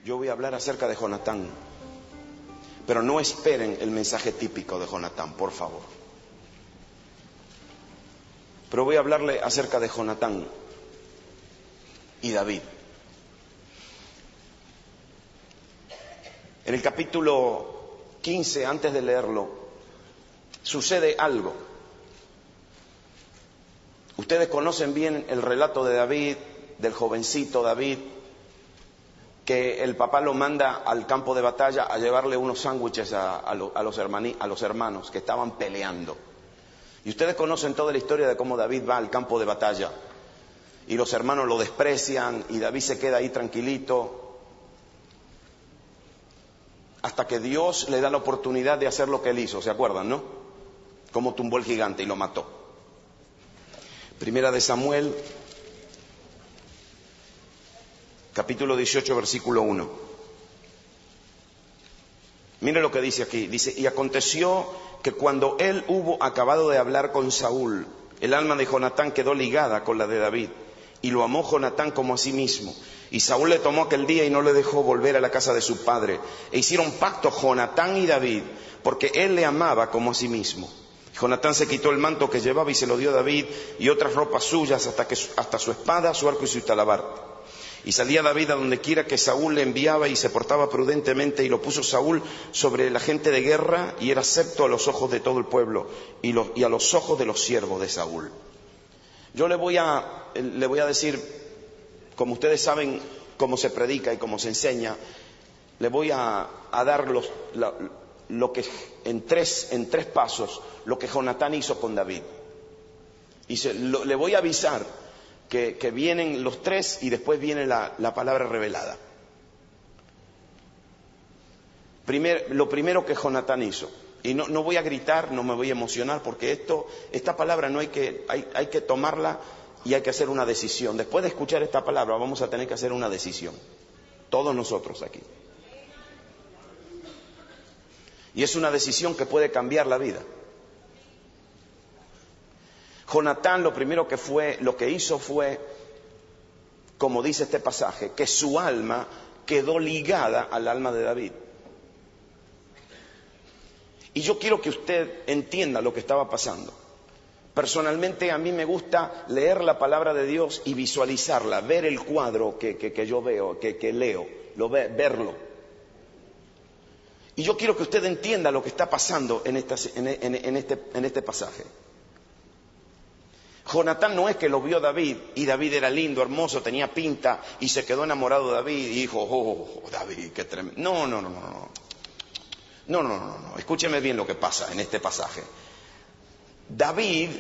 Yo voy a hablar acerca de Jonatán, pero no esperen el mensaje típico de Jonatán, por favor. Pero voy a hablarle acerca de Jonatán y David. En el capítulo 15, antes de leerlo, sucede algo. Ustedes conocen bien el relato de David, del jovencito David, que el papá lo manda al campo de batalla a llevarle unos sándwiches a los hermanos que estaban peleando. Y ustedes conocen toda la historia de cómo David va al campo de batalla y los hermanos lo desprecian y David se queda ahí tranquilito hasta que Dios le da la oportunidad de hacer lo que él hizo. ¿Se acuerdan, no? Cómo tumbó el gigante y lo mató. Primera de Samuel, capítulo 18, versículo 1. Mire lo que dice aquí. Dice: y aconteció que cuando él hubo acabado de hablar con Saúl, el alma de Jonatán quedó ligada con la de David, y lo amó Jonatán como a sí mismo. Y Saúl le tomó aquel día y no le dejó volver a la casa de su padre. E hicieron pacto Jonatán y David, porque él le amaba como a sí mismo. Jonatán se quitó el manto que llevaba y se lo dio a David, y otras ropas suyas, hasta su espada, su arco y su talabarte. Y salía David a donde quiera que Saúl le enviaba, y se portaba prudentemente, y lo puso Saúl sobre la gente de guerra, y era acepto a los ojos de todo el pueblo, y a los ojos de los siervos de Saúl. Yo le voy a decir, como ustedes saben cómo se predica y cómo se enseña, le voy a dar lo que en tres pasos, lo que Jonatán hizo con David. Y le voy a avisar que vienen los tres y después viene la palabra revelada. Lo primero que Jonatán hizo, y no voy a gritar, no me voy a emocionar, porque esta palabra hay que tomarla y hay que hacer una decisión. Después de escuchar esta palabra vamos a tener que hacer una decisión, todos nosotros aquí. Y es una decisión que puede cambiar la vida. Jonatán lo que hizo fue, como dice este pasaje, que su alma quedó ligada al alma de David. Y yo quiero que usted entienda lo que estaba pasando. Personalmente a mí me gusta leer la palabra de Dios y visualizarla, ver el cuadro que yo veo, que leo, verlo. Y yo quiero que usted entienda lo que está pasando en este pasaje. Jonatán no es que lo vio David y David era lindo, hermoso, tenía pinta y se quedó enamorado de David y dijo: oh, David, qué tremendo. No. Escúcheme bien lo que pasa en este pasaje. David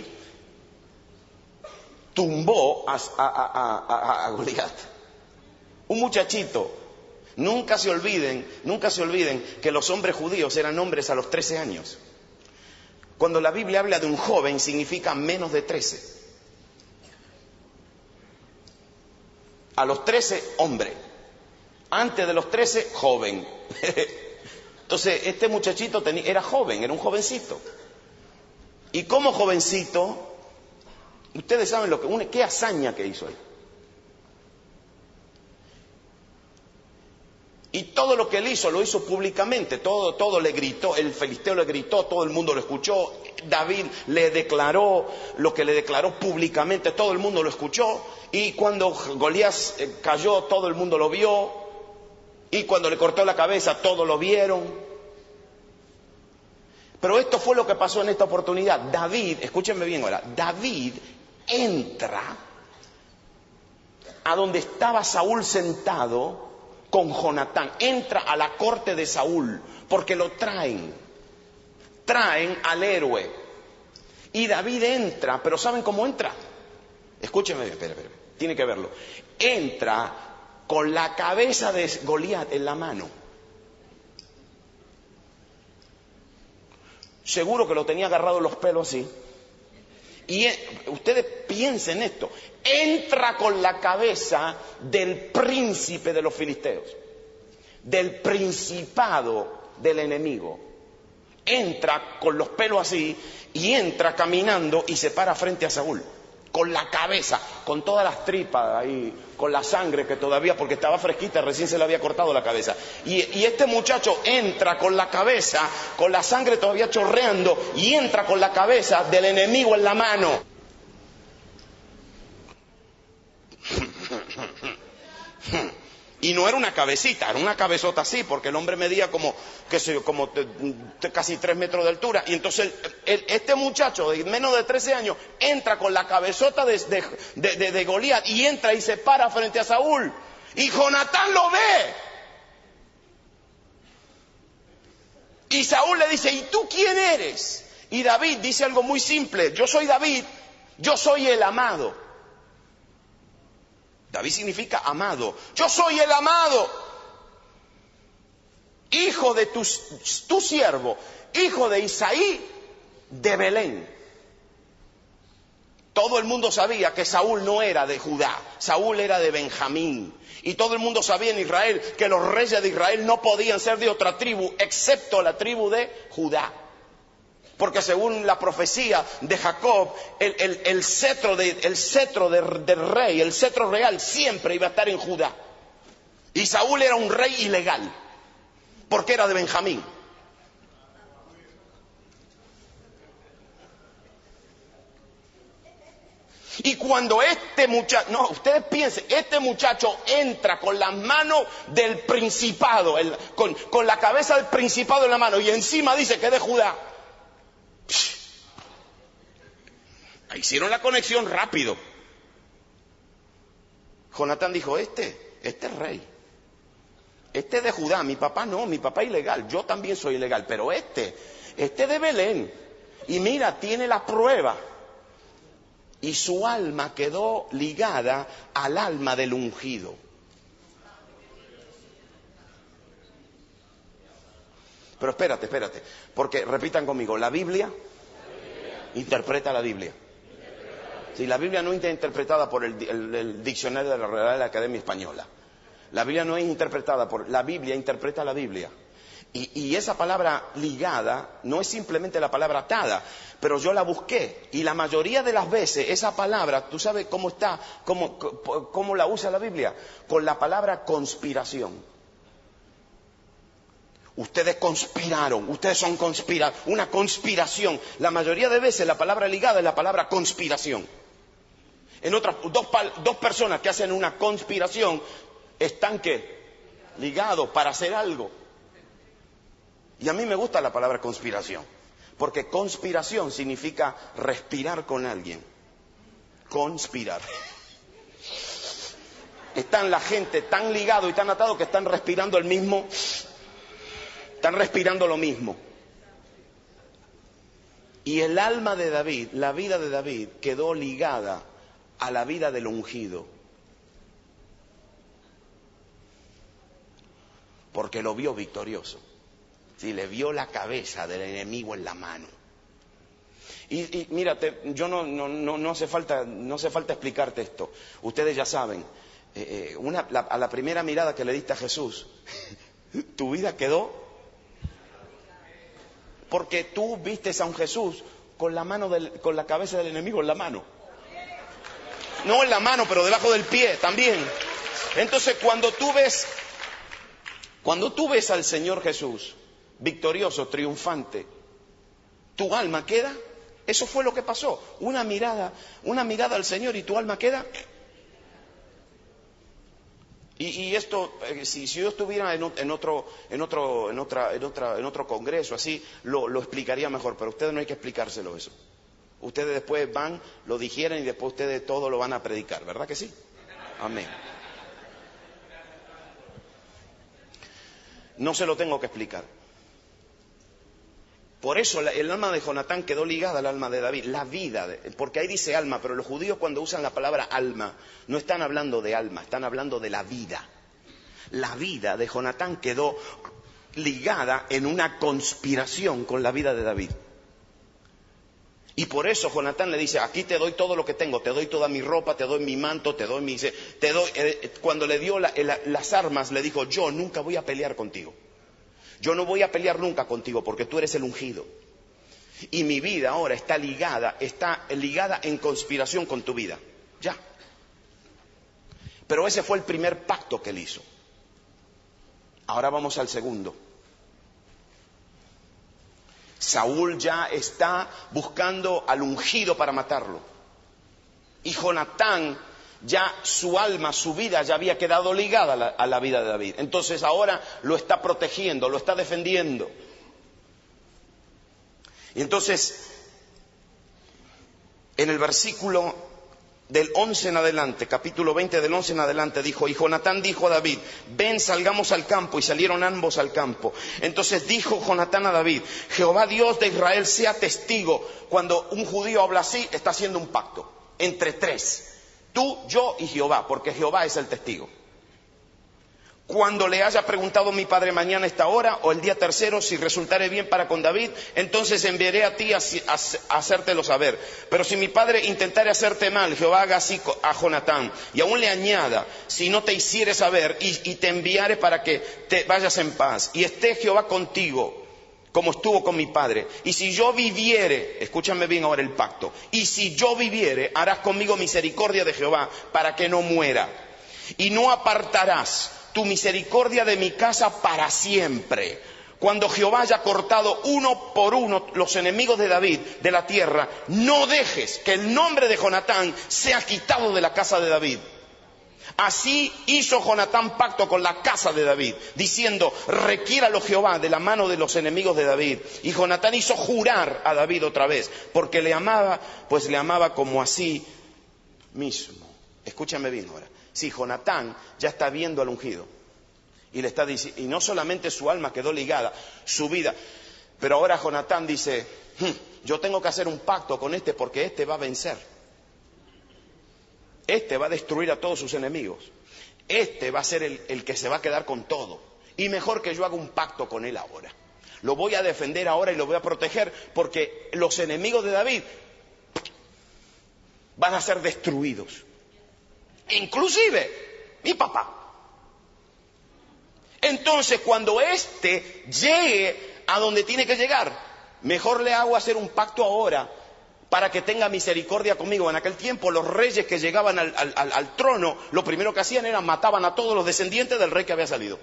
tumbó a Goliat, un muchachito. Nunca se olviden que los hombres judíos eran hombres a los 13 años. Cuando la Biblia habla de un joven, significa menos de 13. A los 13, hombre. Antes de los 13, joven. Entonces, este muchachito era joven, era un jovencito. Y como jovencito, ustedes saben qué hazaña que hizo él. Y todo lo que él hizo, lo hizo públicamente, todo le gritó, el filisteo le gritó, todo el mundo lo escuchó, David le declaró lo que le declaró públicamente, todo el mundo lo escuchó, y cuando Goliat cayó, todo el mundo lo vio, y cuando le cortó la cabeza, todos lo vieron. Pero esto fue lo que pasó en esta oportunidad. David, escúchenme bien ahora, David entra a donde estaba Saúl sentado con Jonatán, entra a la corte de Saúl, porque lo traen al héroe. Y David entra, pero ¿saben cómo entra? Escúchenme bien, espera, tiene que verlo. Entra con la cabeza de Goliat en la mano. Seguro que lo tenía agarrado los pelos así. Y ustedes piensen esto, entra con la cabeza del príncipe de los filisteos, del principado del enemigo. Entra con los pelos así y entra caminando y se para frente a Saúl. con la cabeza, con todas las tripas ahí, con la sangre que todavía, porque estaba fresquita, recién se le había cortado la cabeza. Y este muchacho entra con la cabeza, con la sangre todavía chorreando, y entra con la cabeza del enemigo en la mano. Y no era una cabecita, era una cabezota así, porque el hombre medía como, qué sé yo, como casi 3 metros de altura. Y entonces este muchacho de menos de 13 años entra con la cabezota de Goliat y entra y se para frente a Saúl. Y Jonatán lo ve. Y Saúl le dice, ¿y tú quién eres? Y David dice algo muy simple, yo soy David, yo soy el amado. David significa amado. Yo soy el amado, hijo de tu siervo, hijo de Isaí de Belén. Todo el mundo sabía que Saúl no era de Judá, Saúl era de Benjamín. Y todo el mundo sabía en Israel que los reyes de Israel no podían ser de otra tribu, excepto la tribu de Judá. Porque según la profecía de Jacob, el cetro del rey, el cetro real, siempre iba a estar en Judá. Y Saúl era un rey ilegal, porque era de Benjamín. Y cuando este muchacho, no, ustedes piensen, este muchacho entra con las manos del principado, con la cabeza del principado en la mano, y encima dice que es de Judá. Hicieron la conexión rápido. Jonatán dijo, este es rey. Este es de Judá, mi papá no, mi papá es ilegal, yo también soy ilegal, pero este de Belén. Y mira, tiene la prueba. Y su alma quedó ligada al alma del ungido. Pero espérate, porque repitan conmigo, la Biblia interpreta la Biblia. Si la Biblia no está interpretada por el diccionario de la Real Academia Española, la Biblia no es interpretada la Biblia interpreta la Biblia. Y esa palabra ligada no es simplemente la palabra atada, pero yo la busqué y la mayoría de las veces esa palabra, ¿tú sabes cómo está, cómo la usa la Biblia? Con la palabra conspiración. Ustedes conspiraron, ustedes son una conspiración. La mayoría de veces la palabra ligada es la palabra conspiración. En otras, dos personas que hacen una conspiración están ¿qué? Ligados para hacer algo. Y a mí me gusta la palabra conspiración, porque conspiración significa respirar con alguien. Conspirar. Están la gente tan ligado y tan atado que están respirando están respirando lo mismo. Y el alma de David, la vida de David, quedó ligada a la vida del ungido. Porque lo vio victorioso. Sí, le vio la cabeza del enemigo en la mano. Y mírate, yo no hace falta explicarte esto. Ustedes ya saben, a la primera mirada que le diste a Jesús, tu vida quedó. Porque tú vistes a un Jesús con la cabeza del enemigo en la mano. No en la mano, pero debajo del pie también. Entonces cuando tú ves al Señor Jesús victorioso, triunfante, tu alma queda. Eso fue lo que pasó. Una mirada al Señor y tu alma queda. Y esto, si yo estuviera en otro congreso así, lo explicaría mejor, pero a ustedes no hay que explicárselo eso. Ustedes después van, lo digieren y después ustedes todo lo van a predicar, ¿verdad que sí? Amén. No se lo tengo que explicar. Por eso el alma de Jonatán quedó ligada al alma de David, la vida, porque ahí dice alma, pero los judíos cuando usan la palabra alma no están hablando de alma, están hablando de la vida. La vida de Jonatán quedó ligada en una conspiración con la vida de David. Y por eso Jonatán le dice, aquí te doy todo lo que tengo, te doy toda mi ropa, te doy mi manto, cuando le dio las armas le dijo, yo nunca voy a pelear contigo. Yo no voy a pelear nunca contigo porque tú eres el ungido. Y mi vida ahora está ligada en conspiración con tu vida. Ya. Pero ese fue el primer pacto que él hizo. Ahora vamos al segundo. Saúl ya está buscando al ungido para matarlo. Y Jonatán, ya su alma, su vida ya había quedado ligada a la vida de David. Entonces ahora lo está protegiendo, lo está defendiendo. Y entonces, en el versículo del 11 en adelante, capítulo 20 del 11 en adelante, dijo, y Jonatán dijo a David, ven, salgamos al campo, y salieron ambos al campo. Entonces dijo Jonatán a David, Jehová Dios de Israel sea testigo. Cuando un judío habla así, está haciendo un pacto entre tres. Tú, yo y Jehová, porque Jehová es el testigo. Cuando le haya preguntado mi padre mañana a esta hora o el día tercero, si resultare bien para con David, entonces enviaré a ti a hacértelo saber. Pero si mi padre intentare hacerte mal, Jehová haga así a Jonatán, y aún le añada, si no te hiciere saber, y te enviare para que te vayas en paz, y esté Jehová contigo, como estuvo con mi padre. Y si yo viviere, escúchame bien ahora el pacto, y si yo viviere, harás conmigo misericordia de Jehová, para que no muera. Y no apartarás tu misericordia de mi casa para siempre. Cuando Jehová haya cortado uno por uno los enemigos de David de la tierra, no dejes que el nombre de Jonatán sea quitado de la casa de David. Así hizo Jonatán pacto con la casa de David, diciendo, requiéralo Jehová de la mano de los enemigos de David. Y Jonatán hizo jurar a David otra vez, porque le amaba, pues le amaba como a sí mismo. Escúchame bien ahora. Si Jonatán ya está viendo al ungido, y le está diciendo, y no solamente su alma quedó ligada, su vida, pero ahora Jonatán dice, yo tengo que hacer un pacto con este porque este va a vencer. Este va a destruir a todos sus enemigos. Este va a ser el que se va a quedar con todo. Y mejor que yo haga un pacto con él ahora. Lo voy a defender ahora y lo voy a proteger porque los enemigos de David van a ser destruidos. Inclusive mi papá. Entonces cuando éste llegue a donde tiene que llegar, mejor le hago hacer un pacto ahora para que tenga misericordia conmigo. En aquel tiempo los reyes que llegaban al trono, lo primero que hacían era mataban a todos los descendientes del rey que había salido.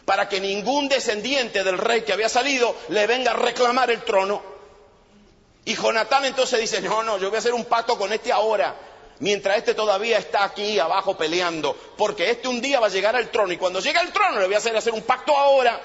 Para que ningún descendiente del rey que había salido le venga a reclamar el trono. Y Jonatán entonces dice, no, yo voy a hacer un pacto con este ahora, mientras este todavía está aquí abajo peleando, porque este un día va a llegar al trono, y cuando llegue al trono le voy a hacer un pacto ahora,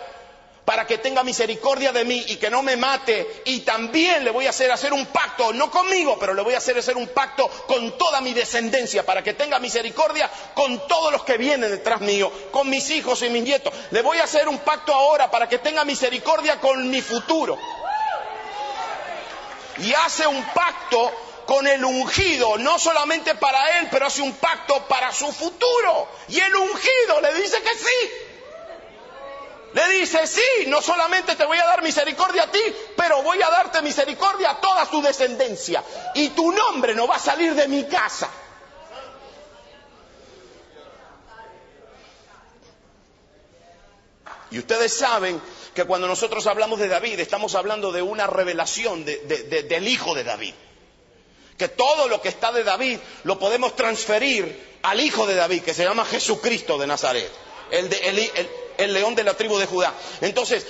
para que tenga misericordia de mí y que no me mate, y también le voy a hacer un pacto, no conmigo, pero le voy a hacer un pacto con toda mi descendencia, para que tenga misericordia con todos los que vienen detrás mío, con mis hijos y mis nietos. Le voy a hacer un pacto ahora para que tenga misericordia con mi futuro. Y hace un pacto con el ungido, no solamente para él, pero hace un pacto para su futuro. Y el ungido le dice que sí. Le dice, sí, no solamente te voy a dar misericordia a ti, pero voy a darte misericordia a toda su descendencia. Y tu nombre no va a salir de mi casa. Y ustedes saben que cuando nosotros hablamos de David, estamos hablando de una revelación del hijo de David. Que todo lo que está de David lo podemos transferir al hijo de David, que se llama Jesucristo de Nazaret. El león de la tribu de Judá. Entonces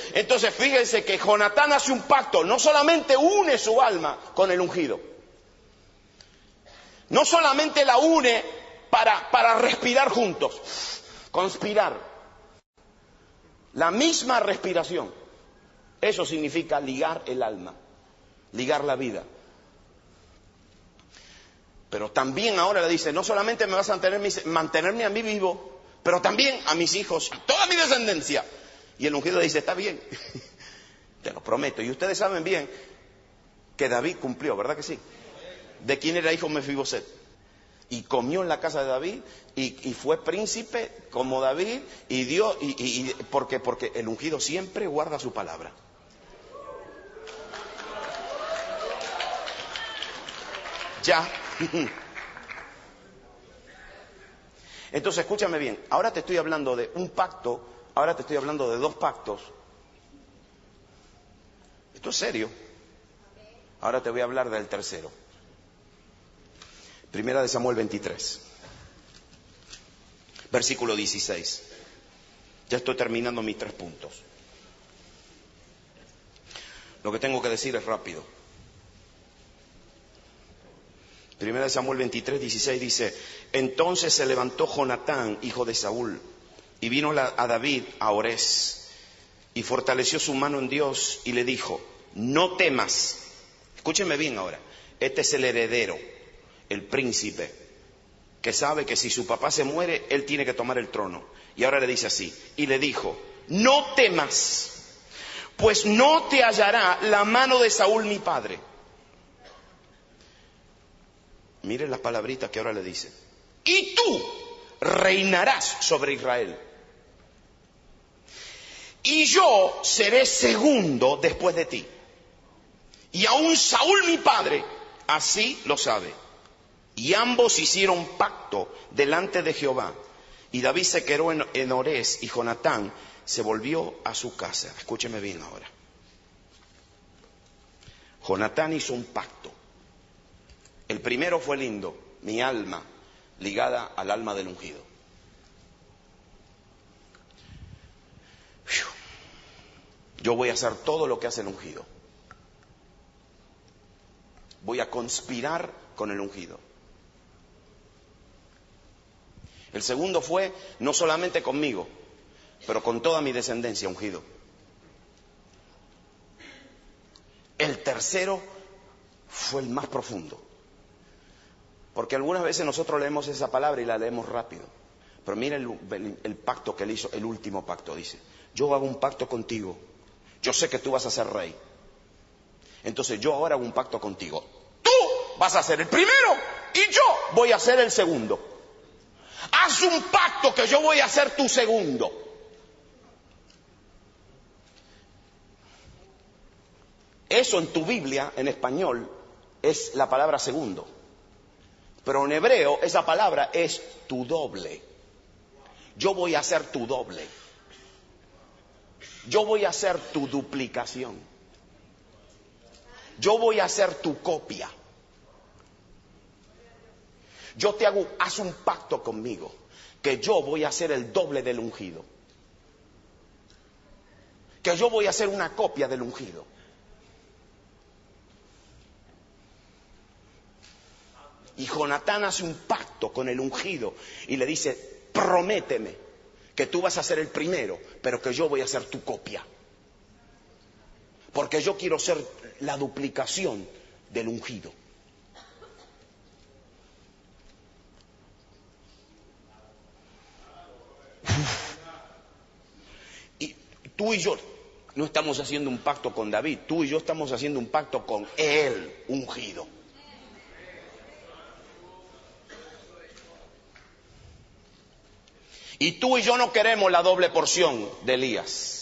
fíjense que Jonatán hace un pacto, no solamente une su alma con el ungido, no solamente la une para respirar juntos, conspirar, la misma respiración, eso significa ligar el alma, ligar la vida. Pero también ahora le dice, no solamente me vas a mantenerme a mí vivo, pero también a mis hijos, a toda mi descendencia. Y el ungido dice, está bien, te lo prometo. Y ustedes saben bien que David cumplió, ¿verdad que sí? ¿De quién era hijo Mefiboset? Y comió en la casa de David, y fue príncipe como David, y dio, porque el ungido siempre guarda su palabra. Ya. Entonces escúchame bien, ahora te estoy hablando de un pacto, ahora te estoy hablando de dos pactos. Esto es serio. Ahora te voy a hablar del tercero. Primera de Samuel 23, versículo 16. Ya estoy terminando mis 3 puntos. Lo que tengo que decir es rápido. Primera de Samuel 23, 16 dice: entonces se levantó Jonatán, hijo de Saúl, y vino a David a Orés, y fortaleció su mano en Dios, y le dijo: no temas. Escúcheme bien ahora. Este es el heredero, el príncipe, que sabe que si su papá se muere, él tiene que tomar el trono. Y ahora le dice así, y le dijo: no temas, pues no te hallará la mano de Saúl mi padre. Miren las palabritas que ahora le dice. Y tú reinarás sobre Israel. Y yo seré segundo después de ti. Y aún Saúl mi padre, así lo sabe. Y ambos hicieron pacto delante de Jehová. Y David se quedó en Orés, y Jonatán se volvió a su casa. Escúcheme bien ahora. Jonatán hizo un pacto. El primero fue lindo, mi alma ligada al alma del ungido. Yo voy a hacer todo lo que hace el ungido. Voy a conspirar con el ungido. El segundo fue no solamente conmigo, pero con toda mi descendencia, ungido. El tercero fue el más profundo. Porque algunas veces nosotros leemos esa palabra y la leemos rápido. Pero mira el pacto que él hizo, el último pacto. Dice: yo hago un pacto contigo. Yo sé que tú vas a ser rey. Entonces yo ahora hago un pacto contigo. Tú vas a ser el primero y yo voy a ser el segundo. Haz un pacto que yo voy a ser tu segundo. Eso en tu Biblia, en español, es la palabra segundo. Pero en hebreo esa palabra es tu doble. Yo voy a ser tu doble. Yo voy a ser tu duplicación. Yo voy a ser tu copia. Yo te hago, haz un pacto conmigo, que yo voy a ser el doble del ungido. Que yo voy a ser una copia del ungido. Y Jonatán hace un pacto con el ungido y le dice: prométeme que tú vas a ser el primero, pero que yo voy a ser tu copia. Porque yo quiero ser la duplicación del ungido. Y tú y yo no estamos haciendo un pacto con David, tú y yo estamos haciendo un pacto con el ungido. Y tú y yo no queremos la doble porción de Elías.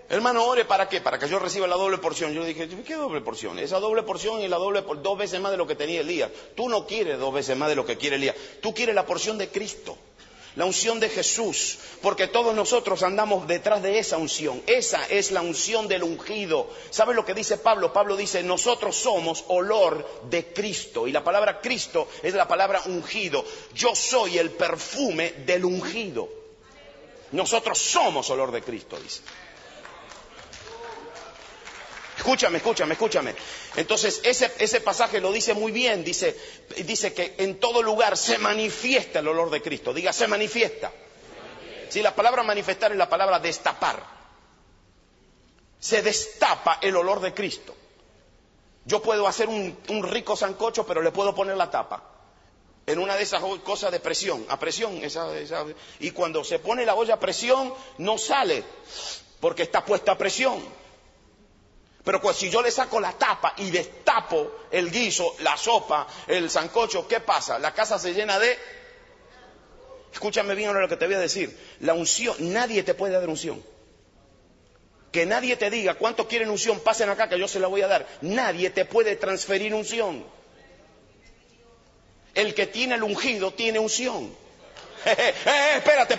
Hermano, ore, ¿para qué? Para que yo reciba la doble porción. Yo dije: ¿qué doble porción? Esa doble porción y la doble, 2 veces más de lo que tenía Elías. Tú no quieres 2 veces más de lo que quiere Elías. Tú quieres la porción de Cristo, la unción de Jesús, porque todos nosotros andamos detrás de esa unción. Esa es la unción del ungido. ¿Sabes lo que dice Pablo? Pablo dice: nosotros somos olor de Cristo. Y la palabra Cristo es la palabra ungido. Yo soy el perfume del ungido. Nosotros somos olor de Cristo, dice. Escúchame. Entonces ese pasaje lo dice muy bien. Dice que en todo lugar se manifiesta el olor de Cristo. Diga: se manifiesta. Sí, la palabra manifestar es la palabra destapar. Se destapa el olor de Cristo. Yo puedo hacer un rico sancocho, pero le puedo poner la tapa. En una de esas cosas de presión, a presión, y cuando se pone la olla a presión, no sale, porque está puesta a presión. Pero pues si yo le saco la tapa y destapo el guiso, la sopa, el sancocho, ¿qué pasa? La casa se llena de... Escúchame bien ahora lo que te voy a decir. La unción, nadie te puede dar unción. Que nadie te diga: ¿cuánto quieren unción? Pasen acá que yo se la voy a dar. Nadie te puede transferir unción. El que tiene el ungido tiene unción. Espérate.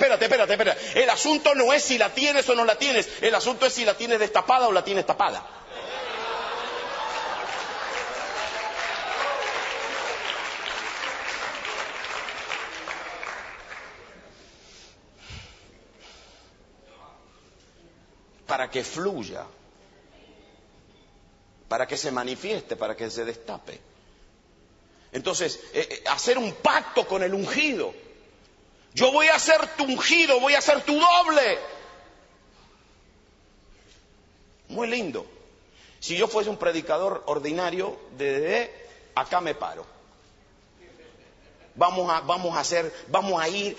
El asunto no es si la tienes o no la tienes. El asunto es si la tienes destapada o la tienes tapada. para que fluya, para que se manifieste, para que se destape. Entonces, hacer un pacto con el ungido. Yo voy a ser tu ungido, voy a ser tu doble. Muy lindo. Si yo fuese un predicador ordinario, desde acá me paro. Vamos a ir,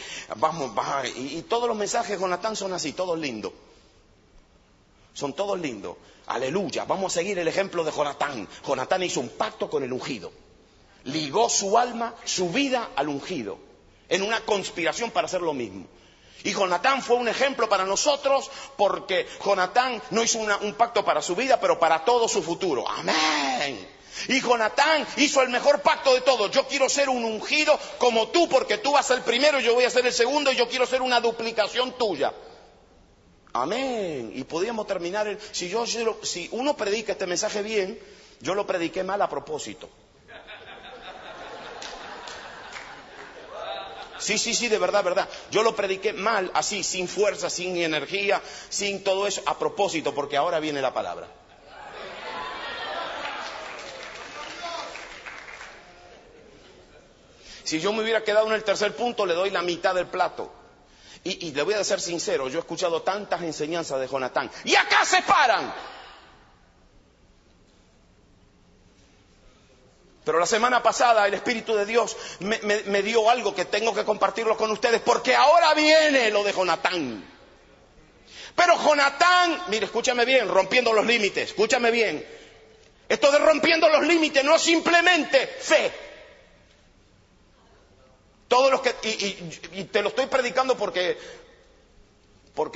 y todos los mensajes de Jonatán son así, todos lindos. Son todos lindos. Aleluya, vamos a seguir el ejemplo de Jonatán. Jonatán hizo un pacto con el ungido. Ligó su alma, su vida al ungido, en una conspiración para hacer lo mismo. Y Jonatán fue un ejemplo para nosotros, porque Jonatán no hizo un pacto para su vida, pero para todo su futuro. Amén. Y Jonatán hizo el mejor pacto de todos. Yo quiero ser un ungido como tú, porque tú vas a ser el primero y yo voy a ser el segundo, y yo quiero ser una duplicación tuya. Amén. Y podríamos terminar, si uno predica este mensaje bien, yo lo prediqué mal a propósito. Sí, de verdad. Yo lo prediqué mal, así, sin fuerza, sin energía, sin todo eso, a propósito, porque ahora viene la palabra. Si yo me hubiera quedado en el tercer punto, le doy la mitad del plato. Y le voy a ser sincero, yo he escuchado tantas enseñanzas de Jonatán, y acá se paran. Pero la semana pasada el Espíritu de Dios me dio algo que tengo que compartirlo con ustedes, porque ahora viene lo de Jonatán. Pero Jonatán, mire, escúchame bien, rompiendo los límites, escúchame bien. Esto de rompiendo los límites no es simplemente fe. Todos los que, y te lo estoy predicando porque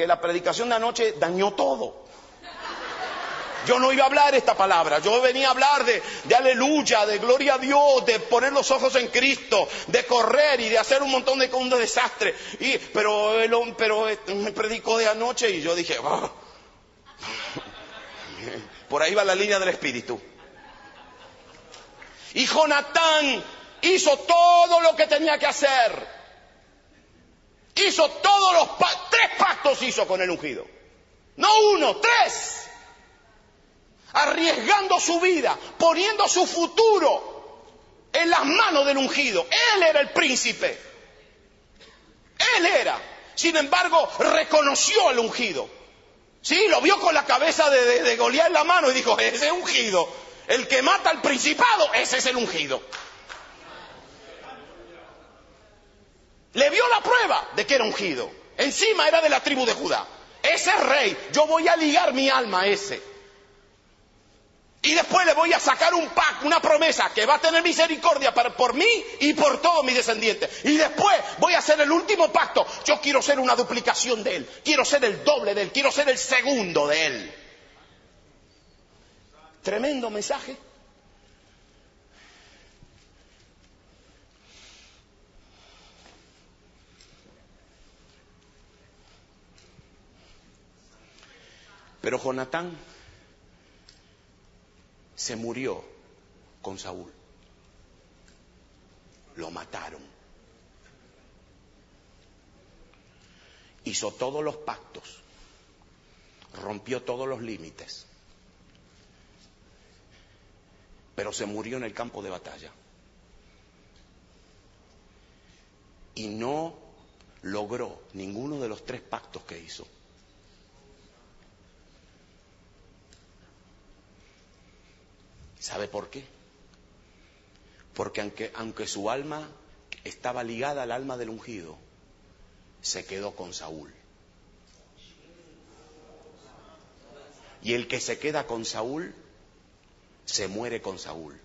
la predicación de anoche dañó todo. Yo no iba a hablar esta palabra, yo venía a hablar de aleluya, de gloria a Dios, de poner los ojos en Cristo, de correr y de hacer un montón de desastres. Pero me predicó de anoche y yo dije, oh. Por ahí va la línea del Espíritu. Y Jonatán hizo todo lo que tenía que hacer. Hizo todos los tres pactos hizo con el ungido. No uno, tres. Arriesgando su vida, poniendo su futuro en las manos del ungido. Él era el príncipe. Él era. Sin embargo, reconoció al ungido. Sí, lo vio con la cabeza de Goliat en la mano y dijo, ese es ungido. El que mata al principado, ese es el ungido. Le vio la prueba de que era ungido. Encima era de la tribu de Judá. Ese es rey. Yo voy a ligar mi alma a ese. Y después le voy a sacar un pacto, una promesa, que va a tener misericordia por mí y por todos mis descendientes. Y después voy a hacer el último pacto. Yo quiero ser una duplicación de él. Quiero ser el doble de él. Quiero ser el segundo de él. Tremendo mensaje. Pero Jonatán se murió con Saúl. Lo mataron. Hizo todos los pactos. Rompió todos los límites. Pero se murió en el campo de batalla. Y no logró ninguno de los tres pactos que hizo. ¿Sabe por qué? Porque aunque su alma estaba ligada al alma del ungido, se quedó con Saúl. Y el que se queda con Saúl, se muere con Saúl.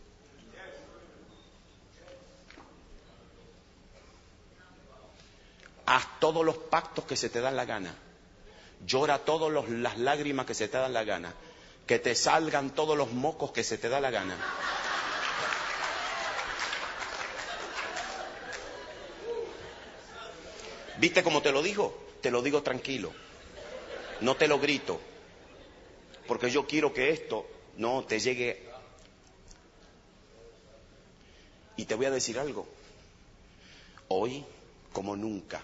Haz todos los pactos que se te dan la gana. Llora todas las lágrimas que se te dan la gana. Que te salgan todos los mocos que se te da la gana. ¿Viste cómo te lo digo? Te lo digo tranquilo. No te lo grito. Porque yo quiero que esto no te llegue. Y te voy a decir algo. Hoy como nunca.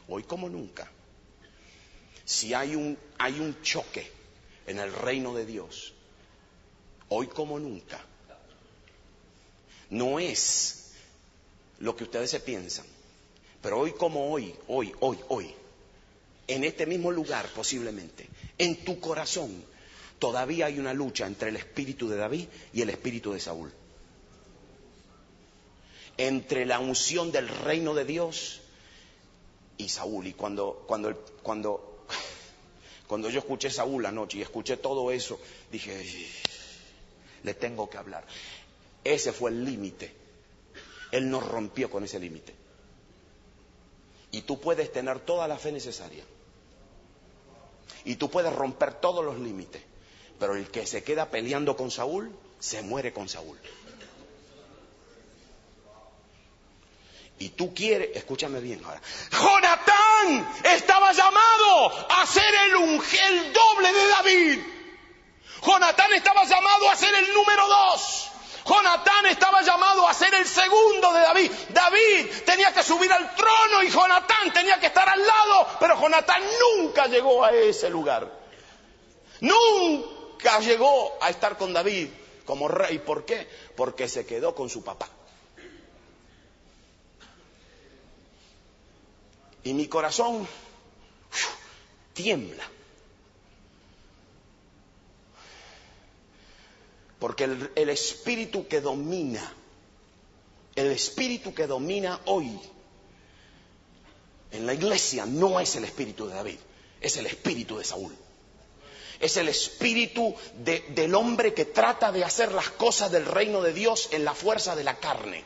Hoy como nunca. Si hay un choque en el reino de Dios, hoy como nunca, no es lo que ustedes se piensan, pero hoy como hoy, en este mismo lugar posiblemente, en tu corazón, todavía hay una lucha entre el espíritu de David y el espíritu de Saúl. Entre la unción del reino de Dios y Saúl. Y cuando yo escuché Saúl anoche y escuché todo eso, dije, le tengo que hablar. Ese fue el límite. Él nos rompió con ese límite. Y tú puedes tener toda la fe necesaria. Y tú puedes romper todos los límites. Pero el que se queda peleando con Saúl, se muere con Saúl. Y tú quieres, escúchame bien ahora, Jonatán estaba llamado a ser el doble de David. Jonatán estaba llamado a ser el número 2. Jonatán estaba llamado a ser el segundo de David. David tenía que subir al trono y Jonatán tenía que estar al lado, pero Jonatán nunca llegó a ese lugar. Nunca llegó a estar con David como rey. ¿Por qué? Porque se quedó con su papá. Y mi corazón tiembla. Porque el espíritu que domina hoy en la iglesia no es el espíritu de David, es el espíritu de Saúl. Es el espíritu del hombre que trata de hacer las cosas del reino de Dios en la fuerza de la carne.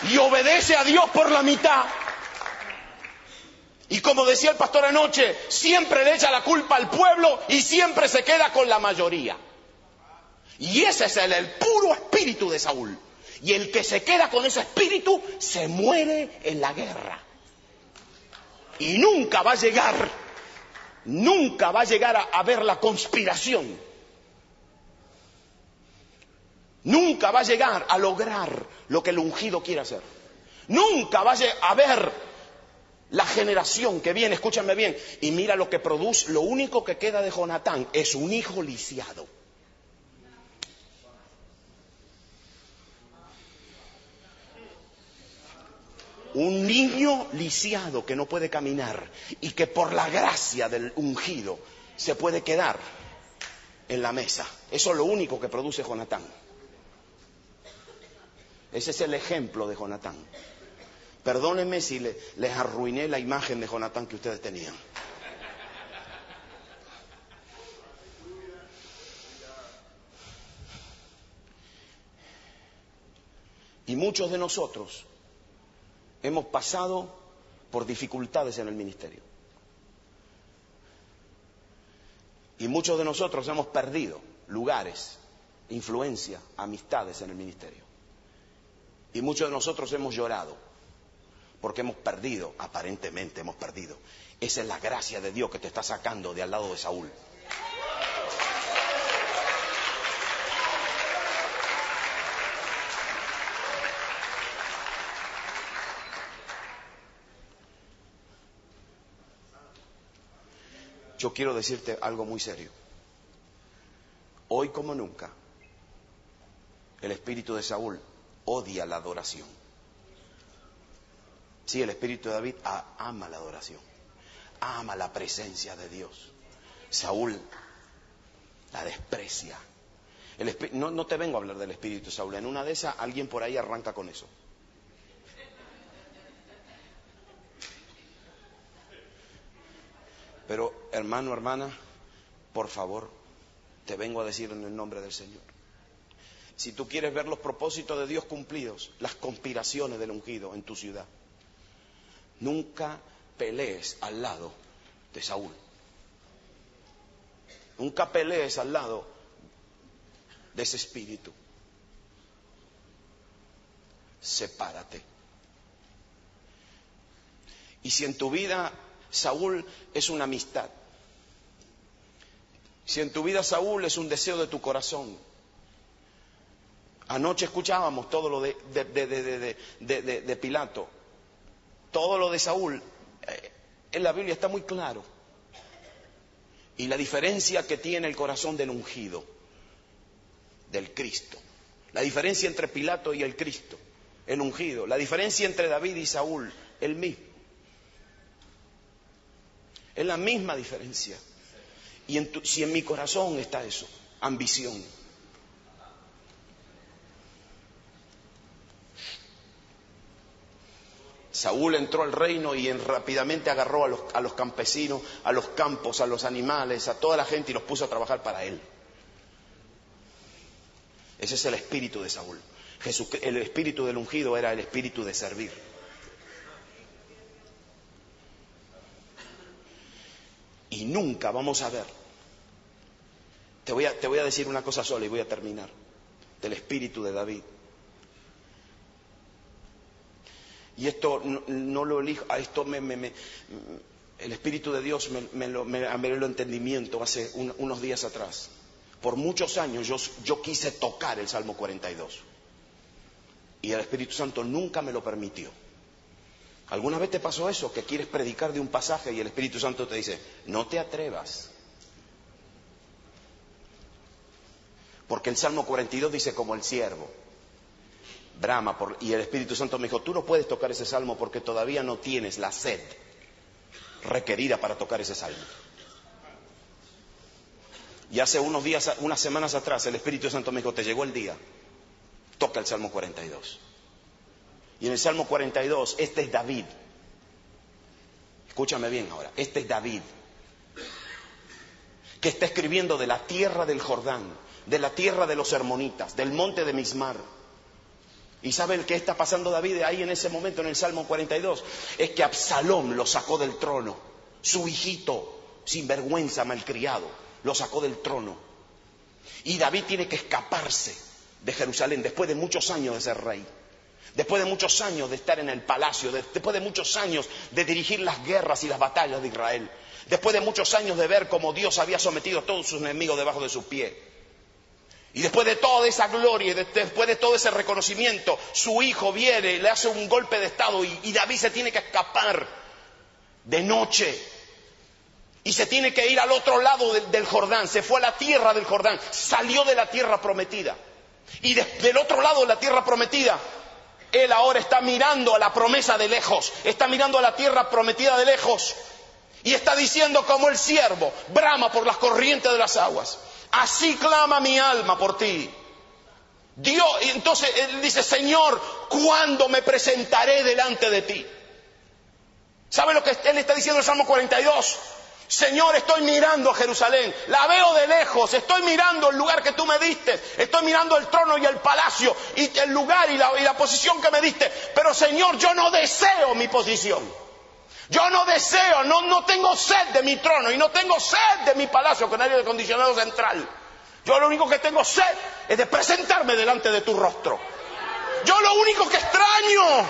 Y obedece a Dios por la mitad. Y como decía el pastor anoche, siempre le echa la culpa al pueblo y siempre se queda con la mayoría. Y ese es el puro espíritu de Saúl. Y el que se queda con ese espíritu se muere en la guerra. Y nunca va a llegar a ver la conspiración. Nunca va a llegar a lograr lo que el ungido quiere hacer. Nunca va a ver la generación que viene, escúchame bien, y mira lo que produce. Lo único que queda de Jonatán es un hijo lisiado. Un niño lisiado que no puede caminar y que por la gracia del ungido se puede quedar en la mesa. Eso es lo único que produce Jonatán. Ese es el ejemplo de Jonatán. Perdónenme si les arruiné la imagen de Jonatán que ustedes tenían. Y muchos de nosotros hemos pasado por dificultades en el ministerio. Y muchos de nosotros hemos perdido lugares, influencia, amistades en el ministerio. Y muchos de nosotros hemos llorado porque hemos perdido, aparentemente hemos perdido. Esa es la gracia de Dios que te está sacando de al lado de Saúl. Yo quiero decirte algo muy serio. Hoy como nunca, el espíritu de Saúl odia la adoración. Sí, el espíritu de David ama la adoración, ama la presencia de Dios. Saúl la desprecia. No te vengo a hablar del espíritu de Saúl. En una de esas alguien por ahí arranca con eso. Pero hermano, hermana, por favor, te vengo a decir en el nombre del Señor. Si tú quieres ver los propósitos de Dios cumplidos, las conspiraciones del ungido en tu ciudad, nunca pelees al lado de Saúl. Nunca pelees al lado de ese espíritu. Sepárate. Y si en tu vida Saúl es una amistad, si en tu vida Saúl es un deseo de tu corazón. Anoche escuchábamos todo lo de Pilato. Todo lo de Saúl en la Biblia está muy claro. Y la diferencia que tiene el corazón del ungido, del Cristo. La diferencia entre Pilato y el Cristo, el ungido. La diferencia entre David y Saúl, el mismo. Es la misma diferencia. Y si en mi corazón está eso, ambición. Saúl entró al reino y rápidamente agarró a los campesinos, a los campos, a los animales, a toda la gente y los puso a trabajar para él. Ese es el espíritu de Saúl. El espíritu del ungido era el espíritu de servir. Y nunca vamos a ver. Te voy a decir una cosa sola y voy a terminar. Del espíritu de David. Y esto no lo elijo, a esto el Espíritu de Dios me lo entendimiento hace unos días atrás. Por muchos años yo quise tocar el Salmo 42. Y el Espíritu Santo nunca me lo permitió. ¿Alguna vez te pasó eso? Que quieres predicar de un pasaje y el Espíritu Santo te dice, no te atrevas. Porque el Salmo 42 dice como el siervo. Brama y el Espíritu Santo me dijo, tú no puedes tocar ese salmo porque todavía no tienes la sed requerida para tocar ese salmo. Y hace unos días, unas semanas atrás, el Espíritu Santo me dijo, te llegó el día, toca el Salmo 42. Y en el Salmo 42, este es David. Escúchame bien ahora, este es David, que está escribiendo de la tierra del Jordán, de la tierra de los hermonitas, del monte de Mismar. ¿Y saben qué está pasando David ahí en ese momento en el Salmo 42? Es que Absalom lo sacó del trono. Su hijito, sinvergüenza, malcriado, lo sacó del trono. Y David tiene que escaparse de Jerusalén después de muchos años de ser rey. Después de muchos años de estar en el palacio. Después de muchos años de dirigir las guerras y las batallas de Israel. Después de muchos años de ver cómo Dios había sometido a todos sus enemigos debajo de sus pies. Y después de toda esa gloria, después de todo ese reconocimiento, su hijo viene, le hace un golpe de estado y David se tiene que escapar de noche. Y se tiene que ir al otro lado del Jordán, se fue a la tierra del Jordán, salió de la tierra prometida. Y del otro lado de la tierra prometida, él ahora está mirando a la promesa de lejos, está mirando a la tierra prometida de lejos. Y está diciendo como el siervo, brama por las corrientes de las aguas. Así clama mi alma por ti. Dios, y entonces él dice, Señor, ¿cuándo me presentaré delante de ti? ¿Sabe lo que él está diciendo en el Salmo 42? Señor, estoy mirando a Jerusalén, la veo de lejos, estoy mirando el lugar que tú me diste, estoy mirando el trono y el palacio, y el lugar y la posición que me diste, pero Señor, yo no deseo mi posición. Yo no deseo, no tengo sed de mi trono y no tengo sed de mi palacio con aire acondicionado central. Yo lo único que tengo sed es de presentarme delante de tu rostro. Yo lo único que extraño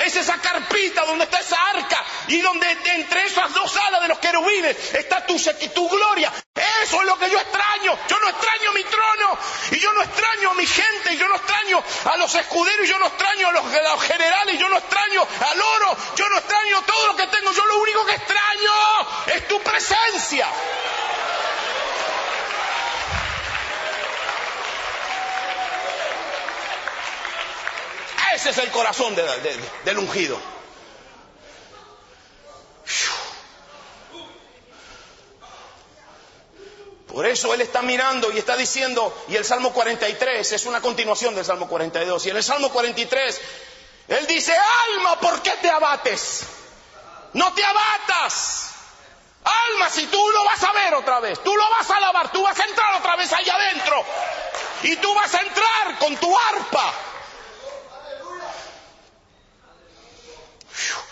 es esa carpita donde está esa arca y donde entre esas dos alas de los querubines está tu gloria. Eso es lo que yo extraño. Yo no extraño mi trono y yo no extraño a mi gente y yo no extraño a los escuderos y yo no extraño a los generales y yo no extraño al oro, yo no extraño todo lo que tengo. Yo lo único que extraño es tu presencia. Ese es el corazón del ungido. Por eso él está mirando y está diciendo, y el Salmo 43 es una continuación del Salmo 42, y en el Salmo 43 él dice, alma, ¿por qué te abates? No te abatas. Alma, si tú lo vas a ver otra vez, tú lo vas a alabar, tú vas a entrar otra vez allá adentro, y tú vas a entrar con tu arpa.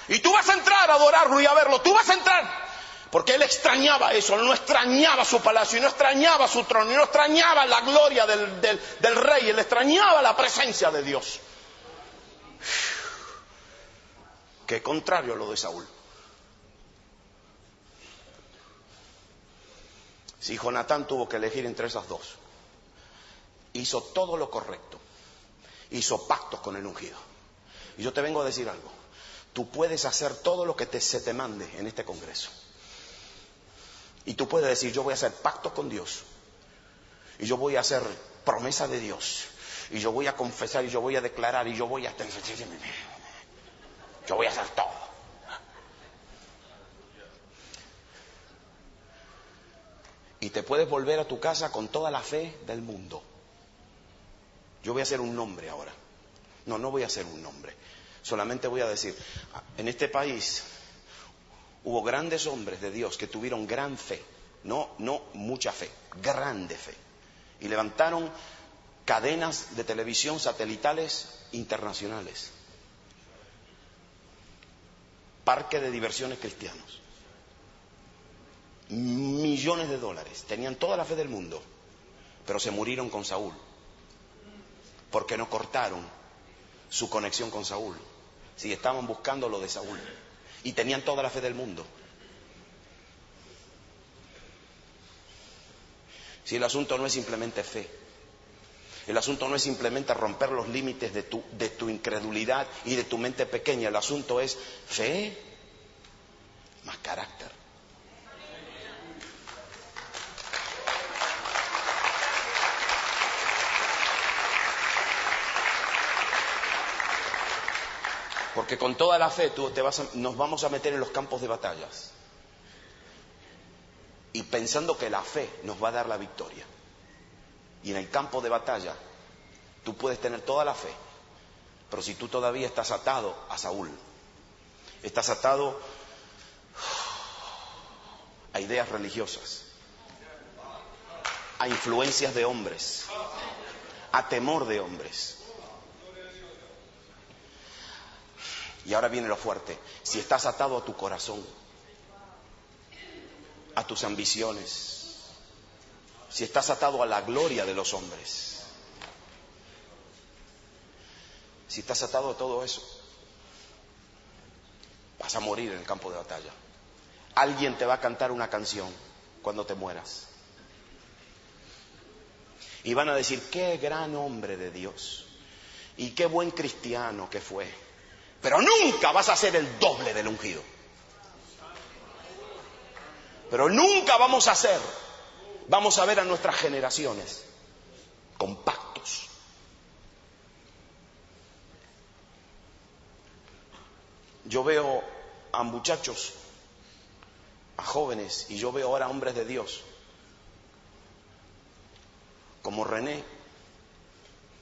Y tú vas a entrar a adorarlo y a verlo, tú vas a entrar. Porque él extrañaba eso, él no extrañaba su palacio, y no extrañaba su trono, y no extrañaba la gloria del rey, él extrañaba la presencia de Dios. Qué contrario a lo de Saúl. Si Jonatán tuvo que elegir entre esas dos, hizo todo lo correcto, hizo pactos con el ungido. Y yo te vengo a decir algo. Tú puedes hacer todo lo que se te mande en este Congreso. Y tú puedes decir, yo voy a hacer pactos con Dios. Y yo voy a hacer promesa de Dios. Y yo voy a confesar y yo voy a declarar y yo voy a... Yo voy a hacer todo. Y te puedes volver a tu casa con toda la fe del mundo. Yo voy a hacer un nombre ahora. No voy a hacer un nombre. Solamente voy a decir, en este país hubo grandes hombres de Dios que tuvieron gran fe. No mucha fe, grande fe. Y levantaron cadenas de televisión satelitales internacionales. Parques de diversiones cristianos. Millones de dólares. Tenían toda la fe del mundo. Pero se murieron con Saúl. Porque no cortaron su conexión con Saúl. Sí, estaban buscando lo de Saúl. Y tenían toda la fe del mundo. Si el asunto no es simplemente fe. El asunto no es simplemente romper los límites de tu incredulidad y de tu mente pequeña. El asunto es fe más carácter. Porque con toda la fe nos vamos a meter en los campos de batallas. Y pensando que la fe nos va a dar la victoria. Y en el campo de batalla, tú puedes tener toda la fe. Pero si tú todavía estás atado a Saúl, estás atado a ideas religiosas, a influencias de hombres, a temor de hombres. Y ahora viene lo fuerte. Si estás atado a tu corazón, a tus ambiciones, si estás atado a la gloria de los hombres, si estás atado a todo eso, vas a morir en el campo de batalla. Alguien te va a cantar una canción cuando te mueras. Y van a decir, qué gran hombre de Dios. Y qué buen cristiano que fue. Pero nunca vas a ser el doble del ungido. Pero nunca vamos a ver a nuestras generaciones con pactos. Yo veo a muchachos, a jóvenes, y yo veo ahora hombres de Dios, como René,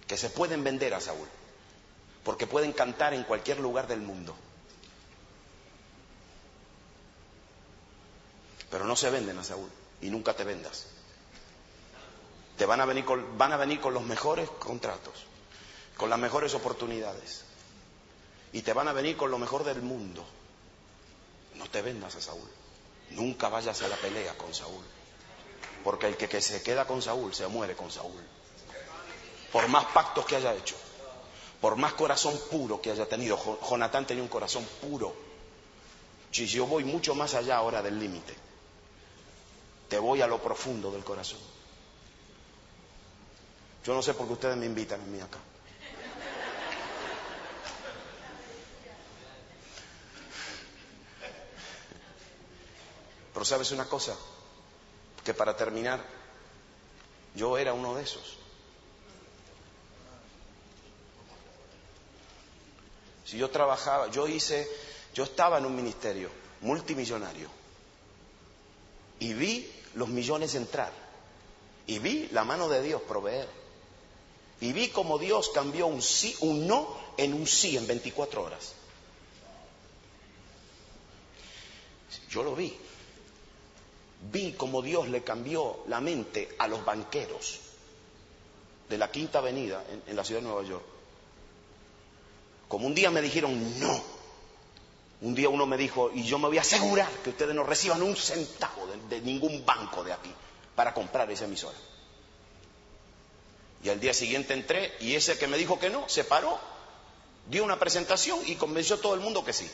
que se pueden vender a Saúl. Porque pueden cantar en cualquier lugar del mundo. Pero no se venden a Saúl. Y nunca te vendas. Te van a venir con los mejores contratos. Con las mejores oportunidades. Y te van a venir con lo mejor del mundo. No te vendas a Saúl. Nunca vayas a la pelea con Saúl. Porque el que se queda con Saúl se muere con Saúl. Por más pactos que haya hecho. Por más corazón puro que haya tenido. Jonatán tenía un corazón puro. Si yo voy mucho más allá ahora del límite. Te voy a lo profundo del corazón. Yo no sé por qué ustedes me invitan a mí acá. Pero ¿sabes una cosa? Que para terminar, yo era uno de esos. Si yo trabajaba, yo estaba en un ministerio multimillonario y vi los millones entrar y vi la mano de Dios proveer y vi cómo Dios cambió un no en un sí en 24 horas. Yo lo vi. Vi cómo Dios le cambió la mente a los banqueros de la Quinta Avenida en la ciudad de Nueva York. Como un día me dijeron no, un día uno me dijo, y yo me voy a asegurar que ustedes no reciban un centavo de ningún banco de aquí para comprar esa emisora. Y al día siguiente entré y ese que me dijo que no, se paró, dio una presentación y convenció a todo el mundo que sí.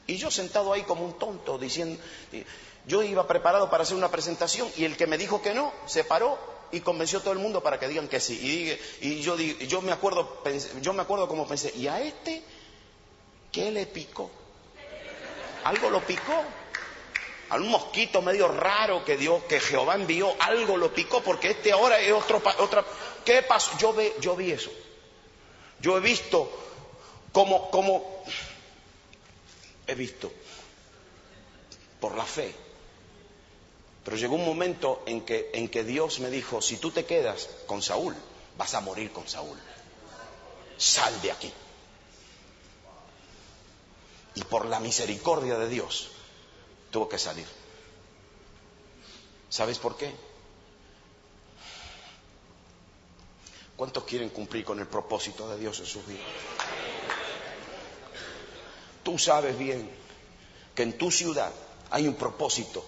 Y yo sentado ahí como un tonto diciendo, yo iba preparado para hacer una presentación y el que me dijo que no, se paró y convenció a todo el mundo para que digan que sí. Y yo me acuerdo como pensé, y a este ¿Qué le picó? Algo lo picó. Algún mosquito medio raro que Jehová envió, algo lo picó, porque este ahora es otra. ¿Qué pasó? Yo vi eso. Yo he visto como he visto por la fe. Pero llegó un momento en que Dios me dijo, si tú te quedas con Saúl, vas a morir con Saúl. Sal de aquí. Y por la misericordia de Dios, tuvo que salir. ¿Sabes por qué? ¿Cuántos quieren cumplir con el propósito de Dios en sus vidas? Tú sabes bien que en tu ciudad hay un propósito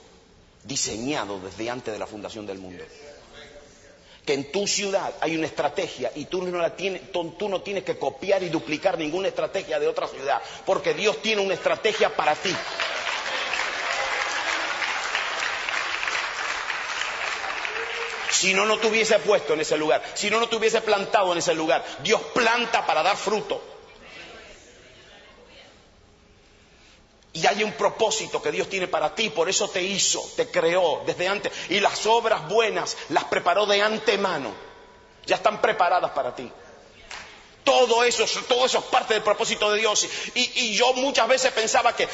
diseñado desde antes de la fundación del mundo. Que en tu ciudad hay una estrategia y tú no tienes que copiar y duplicar ninguna estrategia de otra ciudad, porque Dios tiene una estrategia para ti. Si no, no te hubiese puesto en ese lugar. Si no, no te hubiese plantado en ese lugar. Dios planta para dar fruto. Y hay un propósito que Dios tiene para ti. Por eso te hizo, te creó desde antes. Y las obras buenas las preparó de antemano. Ya están preparadas para ti. Todo eso es parte del propósito de Dios. Y yo muchas veces pensaba que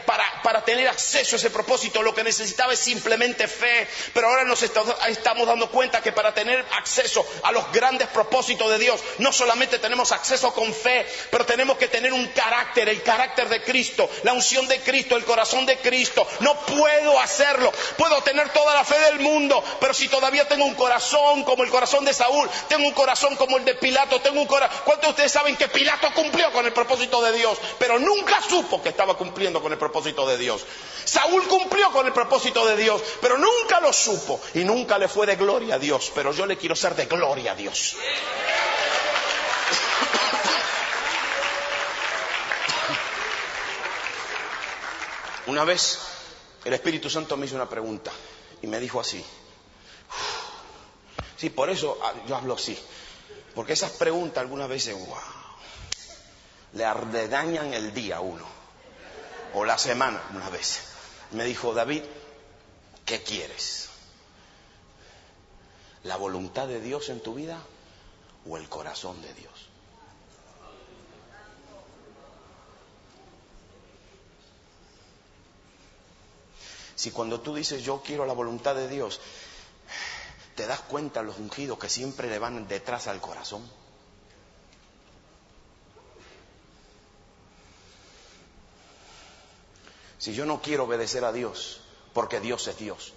para tener acceso a ese propósito lo que necesitaba es simplemente fe. Pero ahora nos estamos dando cuenta que para tener acceso a los grandes propósitos de Dios, no solamente tenemos acceso con fe, pero tenemos que tener un carácter, el carácter de Cristo, la unción de Cristo, el corazón de Cristo. No puedo hacerlo. Puedo tener toda la fe del mundo, pero si todavía tengo un corazón como el corazón de Saúl, tengo un corazón como el de Pilato, tengo un corazón... ¿Cuántos de ustedes saben que Pilato cumplió con el propósito de Dios, pero nunca supo que estaba cumpliendo con el propósito de Dios? Saúl cumplió con el propósito de Dios, pero nunca lo supo y nunca le fue de gloria a Dios. Pero yo le quiero ser de gloria a Dios. Una vez el Espíritu Santo me hizo una pregunta y me dijo así. Sí, por eso yo hablo así. Porque esas preguntas algunas veces, wow, le dañan el día a uno. O la semana, unas veces. Me dijo, David, ¿qué quieres? ¿La voluntad de Dios en tu vida o el corazón de Dios? Si cuando tú dices, yo quiero la voluntad de Dios, ¿te das cuenta los ungidos que siempre le van detrás al corazón? Si yo no quiero obedecer a Dios, porque Dios es Dios.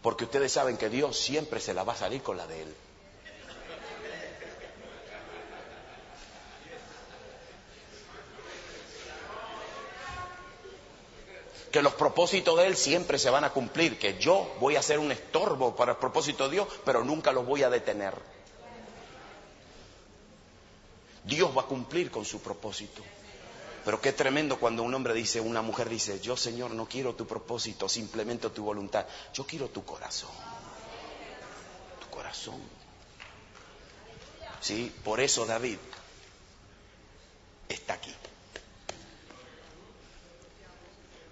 Porque ustedes saben que Dios siempre se la va a salir con la de Él. Que los propósitos de Él siempre se van a cumplir, que yo voy a ser un estorbo para el propósito de Dios, pero nunca los voy a detener. Dios va a cumplir con su propósito. Pero qué tremendo cuando una mujer dice, yo Señor no quiero tu propósito, simplemente tu voluntad, yo quiero tu corazón. Tu corazón. Sí, por eso David está aquí.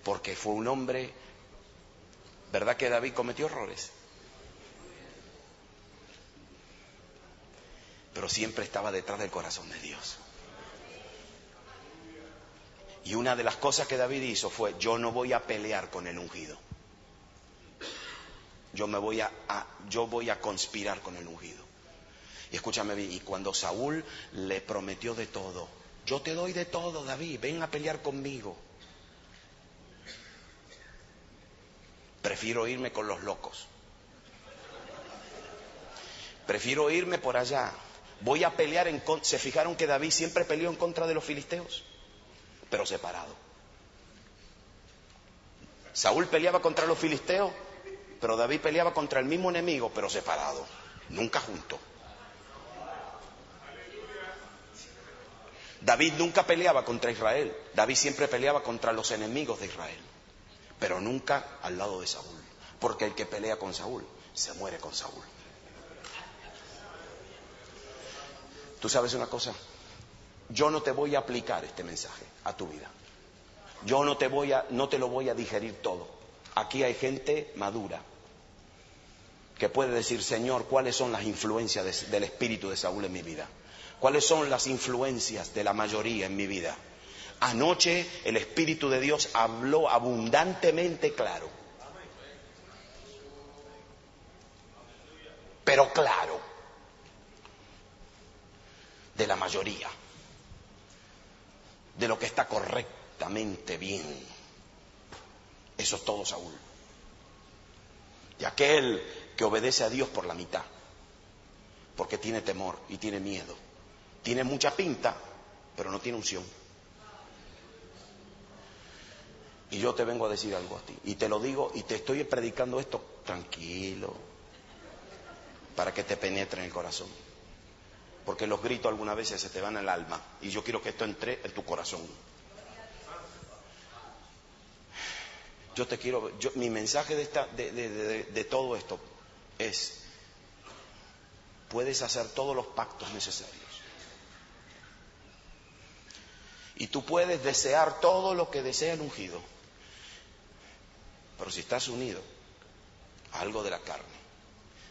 Porque fue un hombre, ¿verdad que David cometió errores? Pero siempre estaba detrás del corazón de Dios. Y una de las cosas que David hizo fue, yo no voy a pelear con el ungido. Yo voy a conspirar con el ungido. Y escúchame bien, y cuando Saúl le prometió de todo, yo te doy de todo, David, ven a pelear conmigo. Prefiero irme con los locos. Prefiero irme por allá. Voy a pelear en contra. ¿Se fijaron que David siempre peleó en contra de los filisteos? Pero separado. Saúl peleaba contra los filisteos, pero David peleaba contra el mismo enemigo, pero separado. Nunca juntos. David nunca peleaba contra Israel. David siempre peleaba contra los enemigos de Israel. Pero nunca al lado de Saúl. Porque el que pelea con Saúl, se muere con Saúl. ¿Tú sabes una cosa? yo no te voy a aplicar este mensaje a tu vida. Yo no te lo voy a digerir todo. Aquí hay gente madura que puede decir, Señor, ¿cuáles son las influencias del espíritu de Saúl en mi vida? ¿Cuáles son las influencias de la mayoría en mi vida? Anoche el Espíritu de Dios habló abundantemente claro. Pero claro. De la mayoría. De lo que está correctamente bien. Eso es todo Saúl. Y aquel que obedece a Dios por la mitad. Porque tiene temor y tiene miedo. Tiene mucha pinta, pero no tiene unción. Y yo te vengo a decir algo a ti. Y te lo digo y te estoy predicando esto tranquilo. Para que te penetre en el corazón. Porque los gritos algunas veces se te van al alma. Y yo quiero que esto entre en tu corazón. Yo te quiero... mi mensaje de todo esto es... Puedes hacer todos los pactos necesarios. Y tú puedes desear todo lo que desea el ungido. Pero si estás unido a algo de la carne,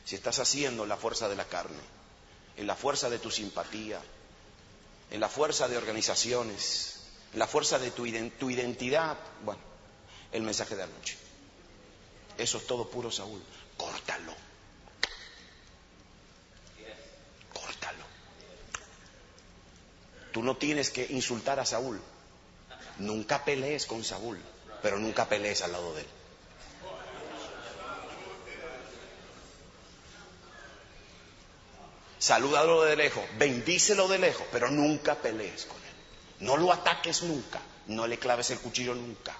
si estás haciendo la fuerza de la carne, en la fuerza de tu simpatía, en la fuerza de organizaciones, en la fuerza de tu identidad, bueno, el mensaje de anoche. Eso es todo puro Saúl. Córtalo. Córtalo. Tú no tienes que insultar a Saúl. Nunca pelees con Saúl, pero nunca pelees al lado de él. Salúdalo de lejos, bendícelo de lejos, pero nunca pelees con él. No lo ataques nunca, no le claves el cuchillo nunca.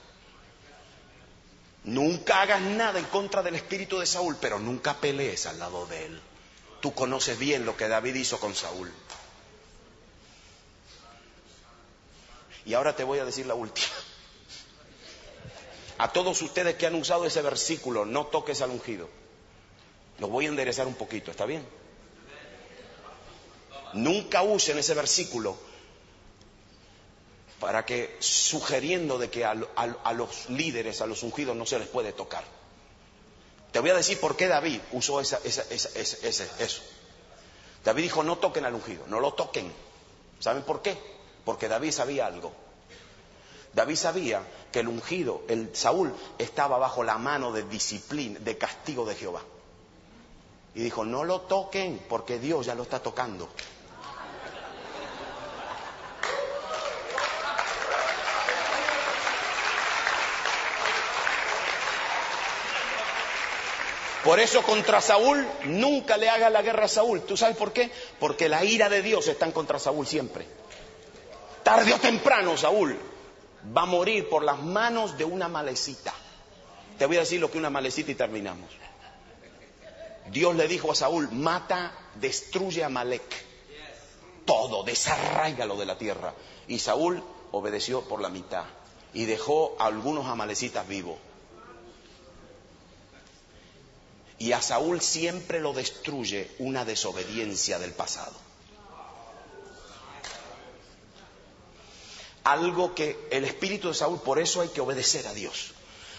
Nunca hagas nada en contra del espíritu de Saúl, pero nunca pelees al lado de él. Tú conoces bien lo que David hizo con Saúl. Y ahora te voy a decir la última. A todos ustedes que han usado ese versículo, no toques al ungido. Lo voy a enderezar un poquito, ¿está bien? Nunca usen ese versículo para que sugiriendo de que a los líderes, a los ungidos no se les puede tocar. Te voy a decir por qué David usó eso. David dijo, no toquen al ungido, no lo toquen. ¿Saben por qué? Porque David sabía algo. David sabía que el ungido, el Saúl, estaba bajo la mano de disciplina, de castigo de Jehová. Y dijo, no lo toquen porque Dios ya lo está tocando. Por eso contra Saúl, nunca le haga la guerra a Saúl. ¿Tú sabes por qué? Porque la ira de Dios está en contra Saúl siempre. Tarde o temprano Saúl va a morir por las manos de una malecita. Te voy a decir lo que es una malecita y terminamos. Dios le dijo a Saúl, mata, destruye a Amalek. Todo, desarráigalo de la tierra. Y Saúl obedeció por la mitad y dejó a algunos amalecitas vivos. Y a Saúl siempre lo destruye una desobediencia del pasado. Algo que el espíritu de Saúl, por eso hay que obedecer a Dios.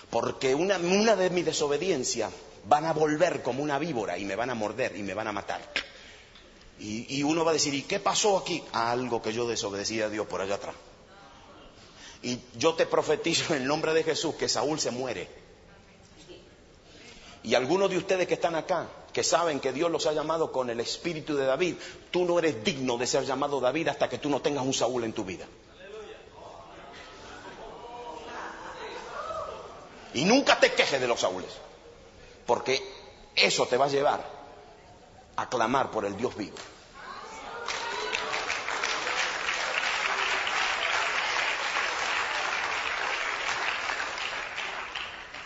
Porque una de mis desobediencias van a volver como una víbora y me van a morder y me van a matar. Y uno va a decir, ¿y qué pasó aquí? Algo que yo desobedecí a Dios por allá atrás. Y yo te profetizo en el nombre de Jesús que Saúl se muere. Y algunos de ustedes que están acá, que saben que Dios los ha llamado con el espíritu de David, tú no eres digno de ser llamado David hasta que tú no tengas un Saúl en tu vida. Y nunca te quejes de los Saúles, porque eso te va a llevar a clamar por el Dios vivo.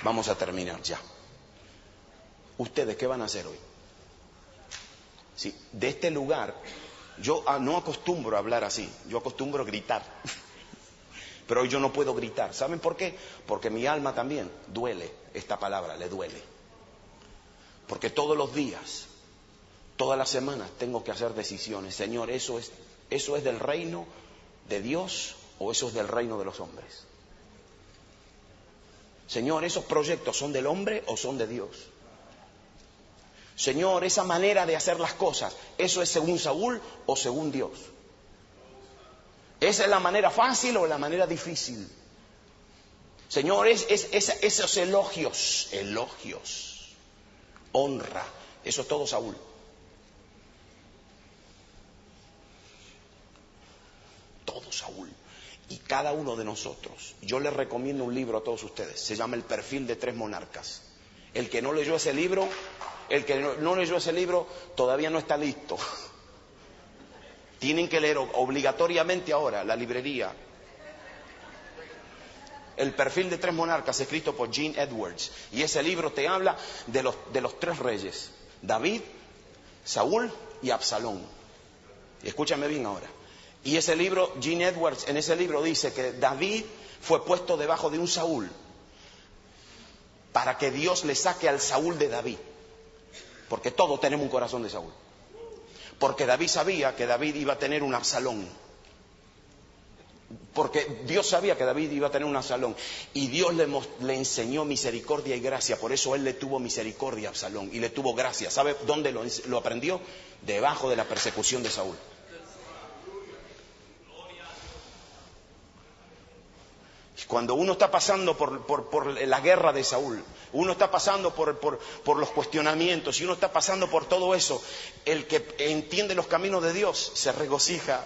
Vamos a terminar ya. ¿Ustedes qué van a hacer hoy? Sí, de este lugar, yo no acostumbro a hablar así, yo acostumbro a gritar. Pero hoy yo no puedo gritar. ¿Saben por qué? Porque mi alma también duele, esta palabra le duele. Porque todos los días, todas las semanas tengo que hacer decisiones. Señor, eso es del reino de Dios o eso es del reino de los hombres? Señor, ¿esos proyectos son del hombre o son de Dios? Señor, esa manera de hacer las cosas, ¿eso es según Saúl o según Dios? ¿Esa es la manera fácil o la manera difícil? Señor, esos elogios, honra, eso es todo Saúl. Todo Saúl. Y cada uno de nosotros, yo les recomiendo un libro a todos ustedes, se llama El perfil de 3 monarcas. El que no leyó ese libro, todavía no está listo. Tienen que leer obligatoriamente ahora la librería. El perfil de 3 monarcas, escrito por Gene Edwards. Y ese libro te habla de los 3 reyes: David, Saúl y Absalón. Y escúchame bien ahora. Y ese libro, Gene Edwards, en ese libro dice que David fue puesto debajo de un Saúl para que Dios le saque al Saúl de David. Porque todos tenemos un corazón de Saúl. Porque David sabía que David iba a tener un Absalón. Porque Dios sabía que David iba a tener un Absalón. Y Dios le enseñó misericordia y gracia. Por eso él le tuvo misericordia a Absalón y le tuvo gracia. ¿Sabe dónde lo aprendió? Debajo de la persecución de Saúl. Cuando uno está pasando por la guerra de Saúl, uno está pasando por los cuestionamientos y uno está pasando por todo eso, el que entiende los caminos de Dios se regocija.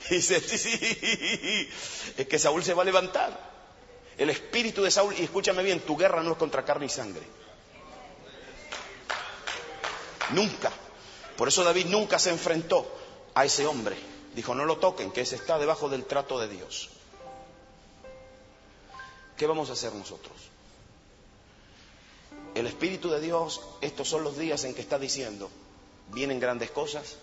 Y dice, sí, es que Saúl se va a levantar. El espíritu de Saúl, y escúchame bien, tu guerra no es contra carne y sangre. Nunca. Por eso David nunca se enfrentó a ese hombre. Dijo, no lo toquen, que ese está debajo del trato de Dios. ¿Qué vamos a hacer nosotros? El Espíritu de Dios, estos son los días en que está diciendo, vienen grandes cosas,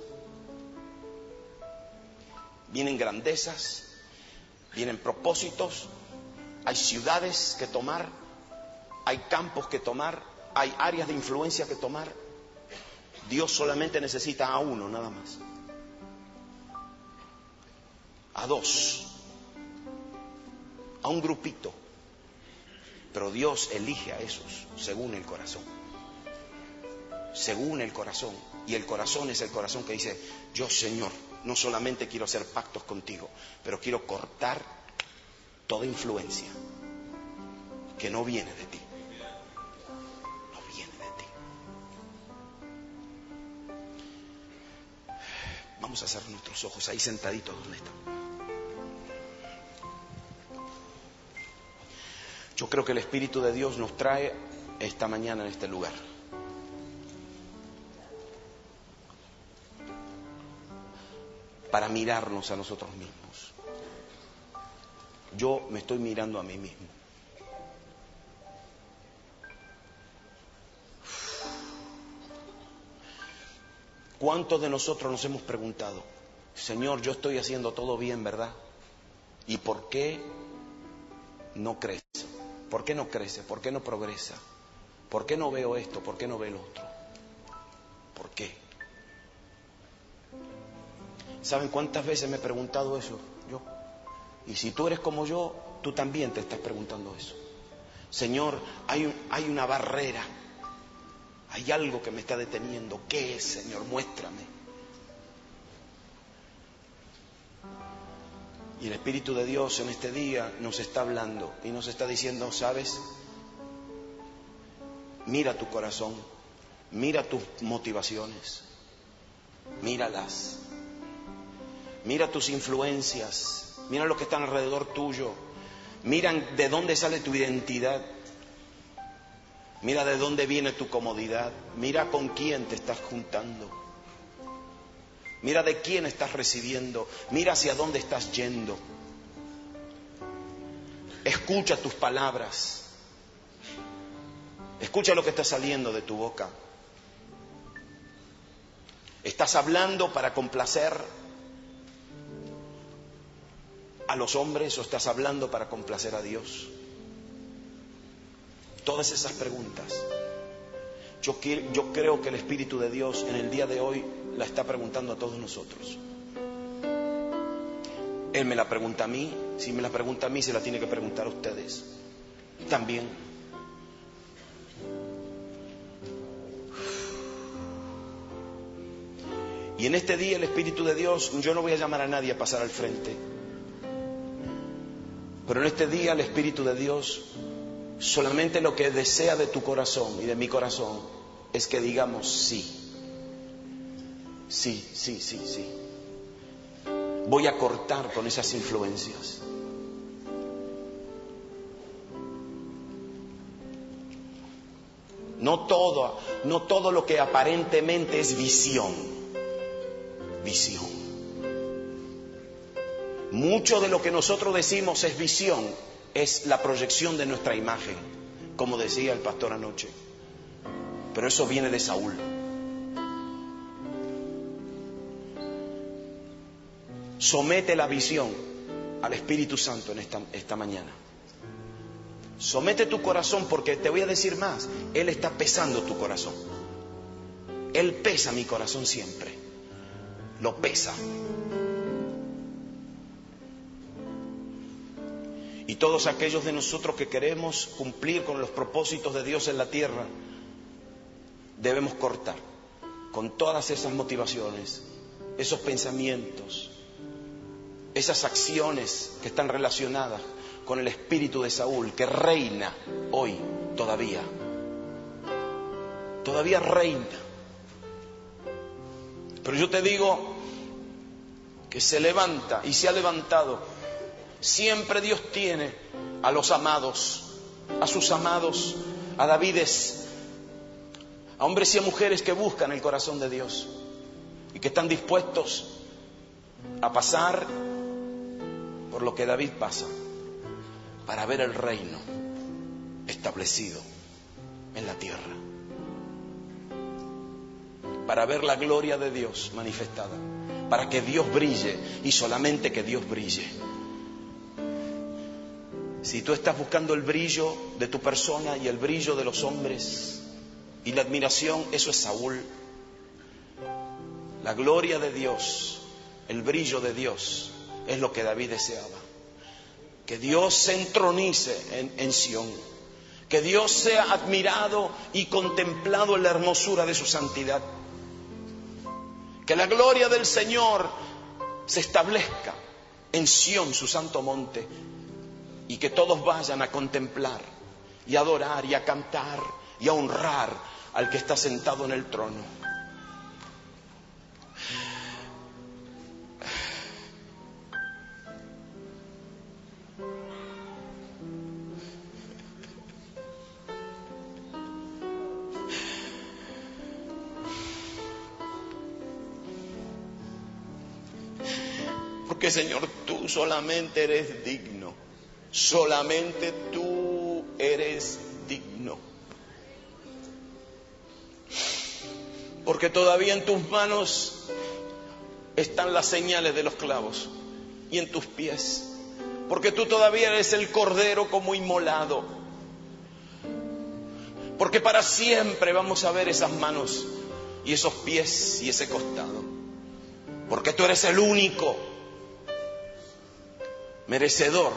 vienen grandezas, vienen propósitos, hay ciudades que tomar, hay campos que tomar, hay áreas de influencia que tomar. Dios solamente necesita a uno, nada más. A 2, a un grupito. Pero Dios elige a esos según el corazón. Según el corazón. Y el corazón es el corazón que dice, yo, Señor, no solamente quiero hacer pactos contigo, pero quiero cortar toda influencia que no viene de ti. No viene de ti. Vamos a cerrar nuestros ojos ahí sentaditos donde están. Yo creo que el Espíritu de Dios nos trae esta mañana en este lugar. Para mirarnos a nosotros mismos. Yo me estoy mirando a mí mismo. ¿Cuántos de nosotros nos hemos preguntado, Señor, yo estoy haciendo todo bien, ¿verdad? ¿Y por qué no crece? ¿Por qué no crece? ¿Por qué no progresa? ¿Por qué no veo esto? ¿Por qué no veo lo otro? ¿Por qué? ¿Saben cuántas veces me he preguntado eso yo? Y si tú eres como yo, tú también te estás preguntando eso. Señor, hay una barrera. Hay algo que me está deteniendo. ¿Qué es, Señor? Muéstrame. Y el Espíritu de Dios en este día nos está hablando y nos está diciendo, ¿sabes? Mira tu corazón, mira tus motivaciones, míralas. Mira tus influencias, mira lo que está alrededor tuyo, mira de dónde sale tu identidad, mira de dónde viene tu comodidad, mira con quién te estás juntando. Mira de quién estás recibiendo. Mira hacia dónde estás yendo. Escucha tus palabras. Escucha lo que está saliendo de tu boca. ¿Estás hablando para complacer a los hombres o estás hablando para complacer a Dios? Todas esas preguntas. Yo creo que el Espíritu de Dios en el día de hoy la está preguntando a todos nosotros. Él me la pregunta a mí. Si me la pregunta a mí, se la tiene que preguntar a ustedes también. Y en este día el Espíritu de Dios, yo no voy a llamar a nadie a pasar al frente, pero en este día el Espíritu de Dios solamente lo que desea de tu corazón y de mi corazón es que digamos sí. Sí, sí, sí, sí. Voy a cortar con esas influencias. No todo lo que aparentemente es visión. Mucho de lo que nosotros decimos es visión, es la proyección de nuestra imagen, como decía el pastor anoche. Pero eso viene de Saúl. Somete la visión al Espíritu Santo en esta mañana. Somete tu corazón, porque te voy a decir más. Él está pesando tu corazón. Él pesa mi corazón siempre. Lo pesa. Y todos aquellos de nosotros que queremos cumplir con los propósitos de Dios en la tierra, debemos cortar con todas esas motivaciones, esos pensamientos, esas acciones que están relacionadas con el espíritu de Saúl, que reina hoy todavía. Todavía reina. Pero yo te digo que se levanta y se ha levantado. Siempre Dios tiene a los amados, a sus amados, a Davides, a hombres y a mujeres que buscan el corazón de Dios y que están dispuestos a pasar por lo que David pasa para ver el reino establecido en la tierra, para ver la gloria de Dios manifestada, para que Dios brille y solamente que Dios brille. Si tú estás buscando el brillo de tu persona y el brillo de los hombres y la admiración, eso es Saúl. La gloria de Dios, el brillo de Dios es lo que David deseaba. Que Dios se entronice en Sión, que Dios sea admirado y contemplado en la hermosura de su santidad, que la gloria del Señor se establezca en Sión, su santo monte, y que todos vayan a contemplar y a adorar y a cantar y a honrar al que está sentado en el trono. Porque, Señor, tú solamente eres digno. Solamente tú eres digno. Porque todavía en tus manos están las señales de los clavos y en tus pies. Porque tú todavía eres el cordero como inmolado. Porque para siempre vamos a ver esas manos y esos pies y ese costado. Porque tú eres el único merecedor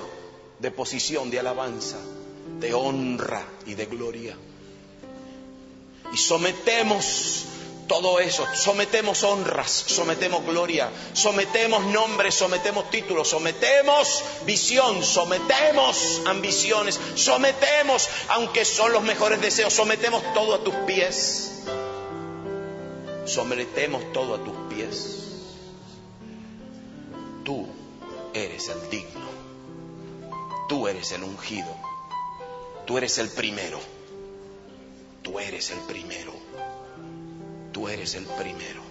de posición, de alabanza, de honra y de gloria. Y sometemos todo eso, sometemos honras, sometemos gloria, sometemos nombres, sometemos títulos, sometemos visión, sometemos ambiciones, sometemos, aunque son los mejores deseos, sometemos todo a tus pies. Sometemos todo a tus pies. Tú eres el digno. Tú eres el ungido. Tú eres el primero. Tú eres el primero. Tú eres el primero.